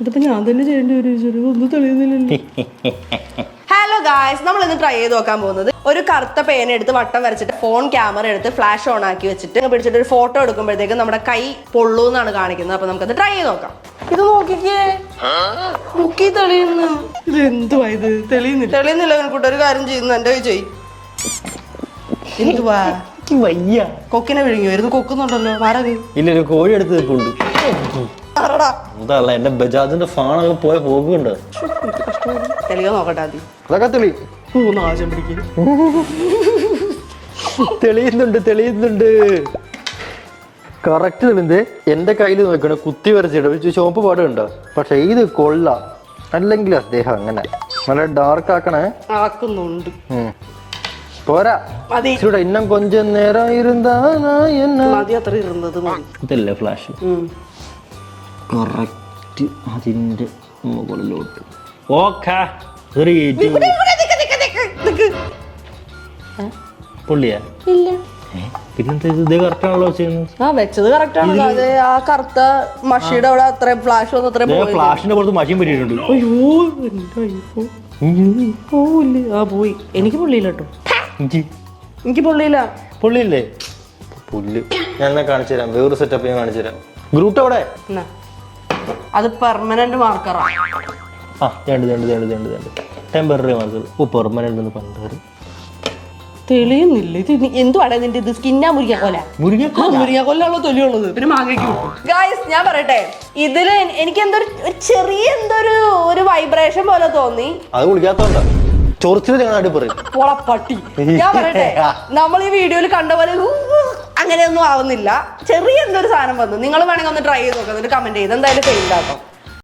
ഇതിപ്പോ ഞാൻ തന്നെ ചെയ്യേണ്ടി വരും. ഒന്നും തെളിയുന്നില്ലല്ലോ. ഹലോ ഗായ്സ്, നമ്മൾ ഇന്ന് ട്രൈ ചെയ്ത് നോക്കാൻ പോകുന്നത് ഒരു കറുത്ത പേന എടുത്ത് വട്ടം വരച്ചിട്ട് ഫോൺ ക്യാമറ എടുത്ത് ഫ്ലാഷ് ഓൺ ആക്കി വെച്ചിട്ട് പിടിച്ചിട്ട് ഒരു ഫോട്ടോ എടുക്കുമ്പോഴത്തേക്കും നമ്മുടെ കൈ പൊള്ളൂന്നാണ് കാണിക്കുന്നത്. അപ്പൊ നമുക്കത് ട്രൈ ചെയ്ത് നോക്കാം. ഇത് നോക്കിക്കേ, മുക്കി തെളിയുന്നു. ഇത് എന്തുവാ ഇത്? തെളിയുന്നില്ല. കൂട്ടൊരു കാര്യം ചെയ്യുന്നു, എന്റെ കൈ ചെയ്. എന്തുവാ വയ്യ, കൊക്കിനെ വിഴുങ്ങി വരുന്നു. കൊക്കുന്നുണ്ടല്ലോ. ആരത്? ഇല്ലൊരു കോഴി എടുത്ത് നിൽക്കുന്നുണ്ട്. എന്താ എന്റെ ബജാജിന്റെ ഫാണൊക്കെ പോയ പോകുന്നുണ്ട്. തെളിയോ നോക്കട്ടെ ആദ്യം. അതൊക്കെ തെളി നാശം പിടിക്കും. തെളിയുന്നുണ്ട് കറക്റ്റ് തെളിയുന്നത്. എന്റെ കയ്യിൽ നോക്കണ കുത്തി വരച്ചിട്ട് ചുവപ്പ് പാടുണ്ടോ? പക്ഷെ ഇത് കൊള്ളാം. അല്ലെങ്കിൽ അദ്ദേഹം അങ്ങനെ നല്ല ഡാർക്ക് ആക്കണേ. ആക്കുന്നുണ്ട്. പോരാ, ഇന്നും കൊഞ്ചം നേരം അത്ര ഇരുന്നത് ഇതല്ലേ ഫ്ലാഷ് കറക്റ്റ് അതിന്റെ മുകളിലോട്ട്. പൊള്ളിയാ? പിന്നെന്താ ഇത് കറക്റ്റ് ആണല്ലോ ചെയ്യുന്നത്? വെച്ചത് കറക്റ്റ് ആണല്ലോ. അത് ആ കറുത്ത മഷിയുടെ അവിടെ അത്ര ഫ്ലാഷ് വന്ന് അത്ര ഫ്ലാഷിന്റെ പുറത്ത് മഷിയും പറ്റിയിട്ടുണ്ട്. പോയി. എനിക്ക് പൊള്ളിയില്ല കേട്ടോ. എനിക്ക് പൊള്ളിയില്ലേ? പുല്ല് ഞാൻ കാണിച്ചു തരാം. വേറൊരു സെറ്റപ്പ് ഞാൻ കാണിച്ചു തരാം. ഗ്രൂട്ട് അവിടെ അത് പെർമനന്റ് മാർക്കറാ. Temporary marker. പെർമനന്റ് പണ്ട് തെളിയുന്നില്ല. ഇത് എന്തുവാണ് ഇതിന്റെ? ഇത് സ്കിന്നാ മുരിങ്ങാക്കൊല്ലാണല്ലോ തൊലിയുള്ളത്. പിന്നെ മാങ്ങയ്ക്കും. ഗായ്സ്, ഞാൻ പറയട്ടെ, ഇതില് എനിക്ക് എന്തോ ചെറിയ ഒരു വൈബ്രേഷൻ പോലെ തോന്നി. അത് കുളിക്കാത്തോണ്ടാ ചൊറിച്ചില് പട്ടി. ഞാൻ പറയട്ടെ, നമ്മൾ ഈ വീഡിയോയിൽ കണ്ട പോലെ അങ്ങനെയൊന്നും ആവുന്നില്ല. ചെറിയ എന്തൊരു സാധനം വന്നു. നിങ്ങൾ വേണമെങ്കിൽ ഒന്ന് ട്രൈ ചെയ്ത് നോക്കാം, എന്നിട്ട് കമന്റ് ചെയ്ത് എന്തായാലും ഫെയിൽ ആക്കാം.